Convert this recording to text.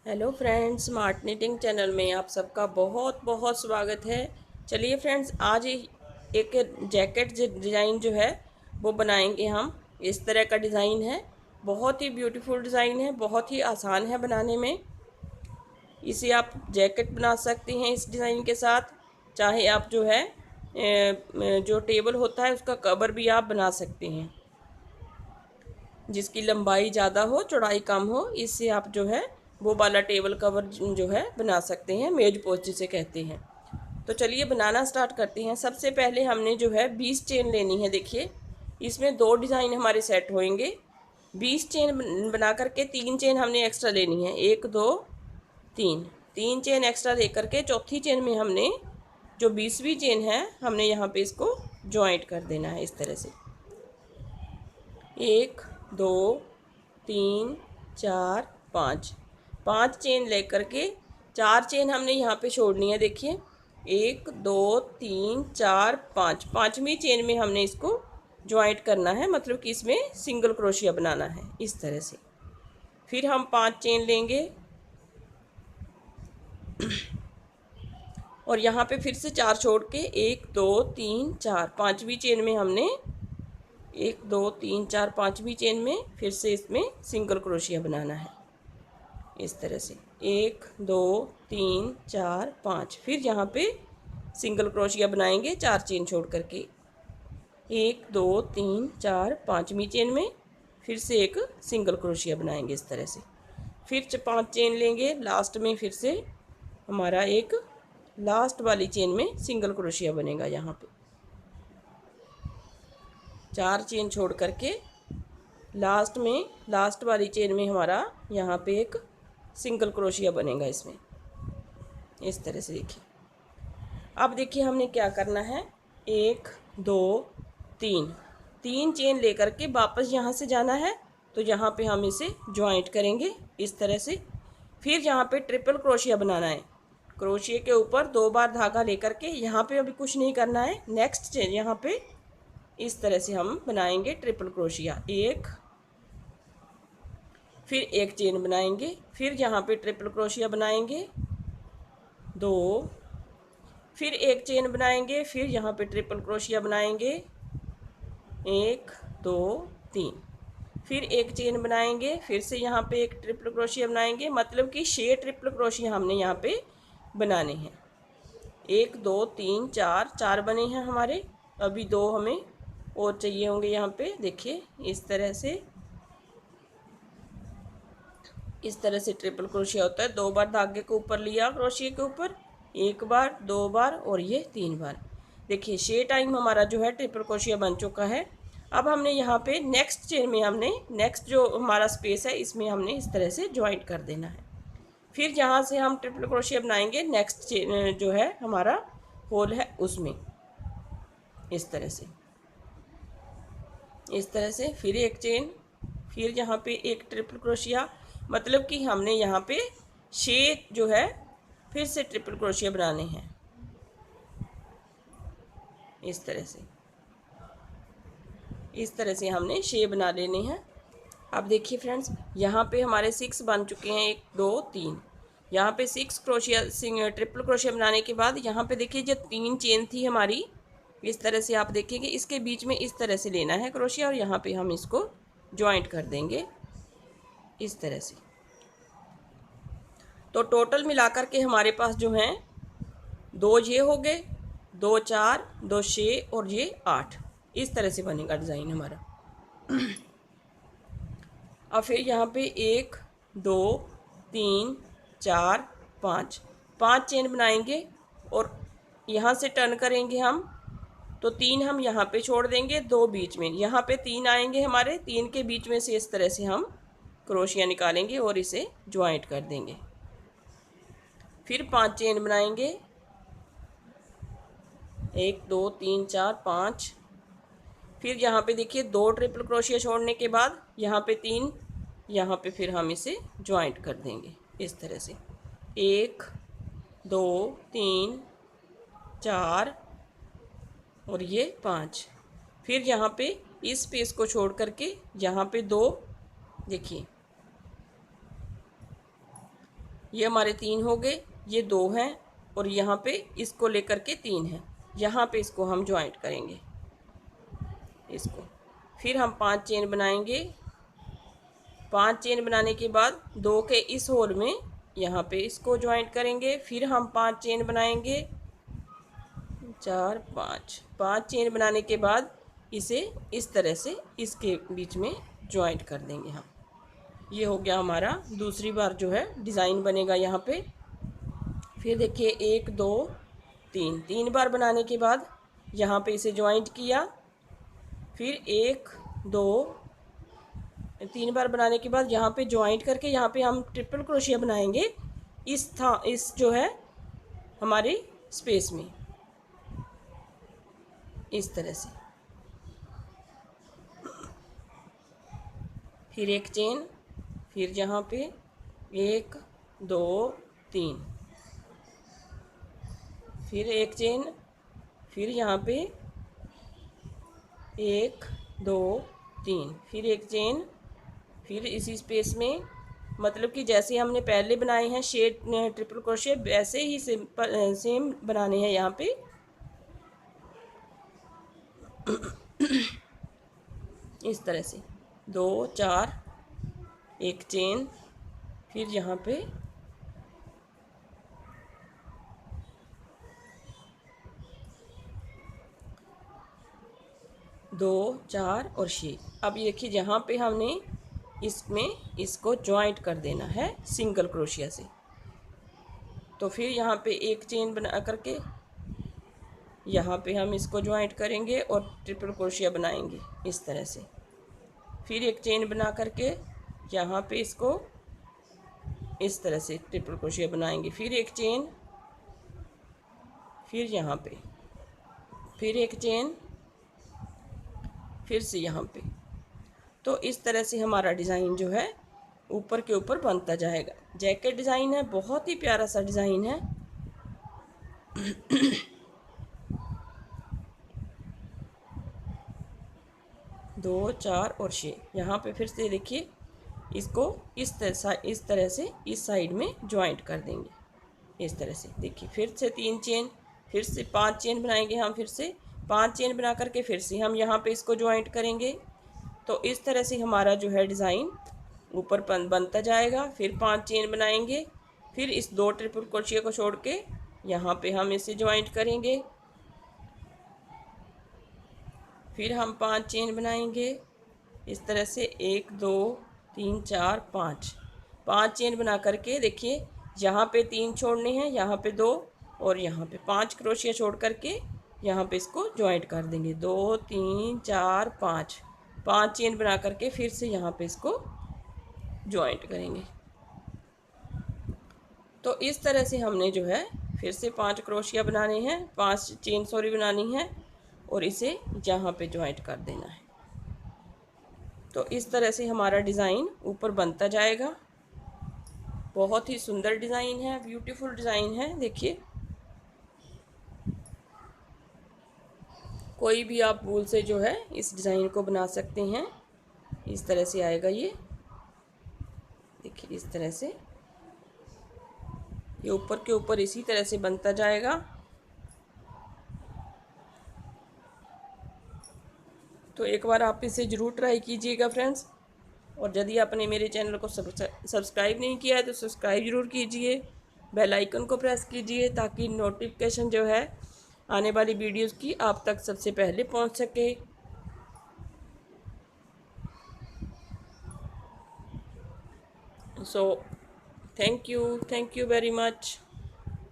Hello friends, smart knitting channel में आप सबका बहुत बहुत स्वागत है। चलिए फ्रेंड्स, आज एक जैकेट डिज़ाइन जो है वो बनाएंगे हम। इस तरह का डिज़ाइन है, बहुत ही ब्यूटीफुल डिज़ाइन है, बहुत ही आसान है बनाने में। इसे आप जैकेट बना सकते हैं इस डिज़ाइन के साथ। चाहे आप जो है जो टेबल होता है उसका कवर भी आप बना सकते हैं, जिसकी लंबाई ज़्यादा हो चौड़ाई कम हो। इससे आप जो है वो वाला टेबल कवर जो है बना सकते हैं, मेज पोस्ट जिसे कहते हैं। तो चलिए बनाना स्टार्ट करते हैं। सबसे पहले हमने जो है 20 चेन लेनी है। देखिए, इसमें दो डिज़ाइन हमारे सेट होंगे। 20 चेन बना करके 3 चेन हमने एक्स्ट्रा लेनी है। 1 2 3, 3 चेन एक्स्ट्रा दे करके चौथी चेन में हमने जो 20वीं चेन है हमने यहाँ पे इसको जॉइंट कर देना है इस तरह से। 1 2 3 4 5, 5 चेन लेकर के 4 चेन हमने यहाँ पे छोड़नी है। देखिए, 1 2 3 4 5, पाँचवीं चेन में हमने इसको ज्वाइंट करना है, मतलब कि इसमें सिंगल क्रोशिया बनाना है इस तरह से। फिर हम 5 चेन लेंगे और यहाँ पे फिर से 4 छोड़ के 1 2 3 4, पाँचवीं चेन में हमने 1 2 3 4, पाँचवीं चेन में फिर से इसमें सिंगल क्रोशिया बनाना है इस तरह से। 1 2 3 4 5, फिर यहाँ पे सिंगल क्रोशिया बनाएंगे 4 चेन छोड़ करके। 1 2 3 4, पाँचवीं चेन में फिर से एक सिंगल क्रोशिया बनाएंगे इस तरह से। फिर 5 चेन लेंगे लास्ट में, फिर से हमारा एक लास्ट वाली चेन में सिंगल क्रोशिया बनेगा। यहाँ पे 4 चेन छोड़ करके लास्ट में, लास्ट वाली चेन में हमारा यहाँ पे एक सिंगल क्रोशिया बनेगा इसमें इस तरह से। देखिए, अब देखिए हमने क्या करना है। 1 2 3, 3 चेन लेकर के वापस यहाँ से जाना है, तो यहाँ पे हम इसे ज्वाइंट करेंगे इस तरह से। फिर यहाँ पे ट्रिपल क्रोशिया बनाना है। क्रोशिया के ऊपर 2 बार धागा लेकर के, यहाँ पे अभी कुछ नहीं करना है। नेक्स्ट चेन यहाँ पे इस तरह से हम बनाएंगे ट्रिपल क्रोशिया। 1, फिर एक चेन बनाएंगे, फिर यहाँ पे ट्रिपल क्रोशिया बनाएंगे 2, फिर एक चेन बनाएंगे, फिर यहाँ पे ट्रिपल क्रोशिया बनाएंगे 1 2 3, फिर एक चेन बनाएंगे, फिर से यहाँ पे एक ट्रिपल क्रोशिया बनाएंगे, मतलब कि 6 ट्रिपल क्रोशिया हमने यहाँ पे बनाने हैं। 1 2 3 4, 4 बने हैं हमारे। अभी 2 हमें और चाहिए होंगे यहाँ पे। देखिए, इस तरह से, इस तरह से ट्रिपल क्रोशिया होता है। 2 बार धागे को ऊपर लिया क्रोशिया के ऊपर, 1 बार 2 बार और ये 3 बार। देखिए, 6 टाइम हमारा जो है ट्रिपल क्रोशिया बन चुका है। अब हमने यहाँ पे नेक्स्ट चेन में हमने नेक्स्ट जो हमारा स्पेस है इसमें हमने इस तरह से ज्वाइंट कर देना है। फिर यहाँ से हम ट्रिपल क्रोशिया बनाएंगे नेक्स्ट चेन जो है हमारा होल है उसमें इस तरह से, इस तरह से। फिर एक चेन, फिर यहाँ पे एक ट्रिपल क्रोशिया, मतलब कि हमने यहाँ पे 6 जो है फिर से ट्रिपल क्रोशिया बनाने हैं इस तरह से। इस तरह से हमने 6 बना लेने हैं। अब देखिए फ्रेंड्स, यहाँ पे हमारे 6 बन चुके हैं। 1 2 3, यहाँ पे 6 क्रोशिया ट्रिपल क्रोशिया बनाने के बाद यहाँ पे देखिए जो 3 चेन थी हमारी, इस तरह से आप देखेंगे इसके बीच में इस तरह से लेना है क्रोशिया और यहाँ पे हम इसको ज्वाइंट कर देंगे इस तरह से। तो टोटल मिलाकर के हमारे पास जो हैं 2 ये हो गए, 2 4, 2 6 और ये 8। इस तरह से बनेगा डिज़ाइन हमारा। अब फिर यहाँ पे 1 2 3 4 5, 5 चेन बनाएंगे और यहाँ से टर्न करेंगे हम, तो 3 हम यहाँ पे छोड़ देंगे, 2 बीच में, यहाँ पे 3 आएंगे हमारे, 3 के बीच में से इस तरह से हम क्रोशिया निकालेंगे और इसे ज्वाइंट कर देंगे। फिर 5 चेन बनाएंगे, 1 2 3 4 5। फिर यहाँ पे देखिए 2 ट्रिपल क्रोशिया छोड़ने के बाद यहाँ पे 3, यहाँ पे फिर हम इसे ज्वाइंट कर देंगे इस तरह से। 1 2 3 4 और ये 5। फिर यहाँ पे इस स्पेस को छोड़ करके यहाँ पे 2, देखिए ये हमारे 3 हो गए, ये 2 हैं और यहाँ पे इसको लेकर के 3 हैं। यहाँ पे इसको हम ज्वाइंट करेंगे इसको। फिर हम 5 चेन बनाएंगे। 5 चेन बनाने के बाद 2 के इस होल में यहाँ पे इसको ज्वाइंट करेंगे। फिर हम 5 चेन बनाएंगे, 4 5 5 चेन बनाने के बाद इसे इस तरह से इसके बीच में ज्वाइंट कर देंगे हम। ये हो गया हमारा दूसरी बार जो है डिज़ाइन बनेगा यहाँ पे। फिर देखिए 1 2 3 3 बार बनाने के बाद यहाँ पे इसे ज्वाइंट किया। फिर 1 2 3 बार बनाने के बाद यहाँ पे ज्वाइंट करके यहाँ पे हम ट्रिपल क्रोशिया बनाएंगे इस जो है हमारे स्पेस में, इस तरह से। फिर एक चेन, फिर यहाँ पे 1 2 3, फिर एक चेन, फिर यहाँ पे 1 2 3, फिर एक चेन, फिर इसी स्पेस में, मतलब कि जैसे हमने पहले बनाए हैं शेड ट्रिपल क्रोशिया वैसे ही सेम बनाने हैं यहाँ पे। इस तरह से 2 4, एक चेन, फिर यहाँ पे 2 4 और 6। अब ये देखिए जहाँ पे हमने इसमें इसको ज्वाइंट कर देना है सिंगल क्रोशिया से। तो फिर यहाँ पे एक चेन बना करके यहाँ पे हम इसको ज्वाइंट करेंगे और ट्रिपल क्रोशिया बनाएंगे इस तरह से। फिर एक चेन बना करके यहाँ पे इसको इस तरह से ट्रिपल क्रोशिया बनाएंगे। फिर एक चेन, फिर यहाँ पे, फिर एक चेन, फिर से यहाँ पे। तो इस तरह से हमारा डिज़ाइन जो है ऊपर के ऊपर बनता जाएगा। जैकेट डिज़ाइन है, बहुत ही प्यारा सा डिज़ाइन है। दो 4 और 6 यहाँ पे फिर से देखिए इसको इस तरह से इस साइड में ज्वाइंट कर देंगे इस तरह से। देखिए फिर से 3 चेन, फिर से 5 चेन बनाएंगे हम, फिर से 5 चेन बना करके फिर से हम यहाँ पे इसको ज्वाइंट करेंगे। तो इस तरह से हमारा जो है डिज़ाइन ऊपर बनता जाएगा। फिर 5 चेन बनाएंगे, फिर इस 2 ट्रिपल क्रोशिया को छोड़ के यहाँ पे हम इसे ज्वाइंट करेंगे। फिर हम 5 चेन बनाएंगे इस तरह से 1 2 3 4 5 5 चेन बना करके देखिए यहाँ पे 3 छोड़ने हैं, यहाँ पे 2 और यहाँ पे 5 क्रोशिया छोड़ करके यहाँ पे इसको ज्वाइंट कर देंगे। 2 3 4 5 5 चेन बना करके फिर से यहाँ पे इसको ज्वाइंट करेंगे। तो इस तरह से हमने जो है फिर से 5 क्रोशिया बनाने हैं, 5 चेन बनानी है और इसे यहाँ पे ज्वाइंट कर देना है। तो इस तरह से हमारा डिज़ाइन ऊपर बनता जाएगा। बहुत ही सुंदर डिज़ाइन है, ब्यूटीफुल डिज़ाइन है। देखिए कोई भी आप वूल से जो है इस डिज़ाइन को बना सकते हैं। इस तरह से आएगा ये, देखिए इस तरह से ये ऊपर के ऊपर इसी तरह से बनता जाएगा। तो एक बार आप इसे ज़रूर ट्राई कीजिएगा फ्रेंड्स। और यदि आपने मेरे चैनल को सब्सक्राइब नहीं किया है तो सब्सक्राइब ज़रूर कीजिए, बेल आइकन को प्रेस कीजिए ताकि नोटिफिकेशन जो है आने वाली वीडियोस की आप तक सबसे पहले पहुंच सके। So thank you very much.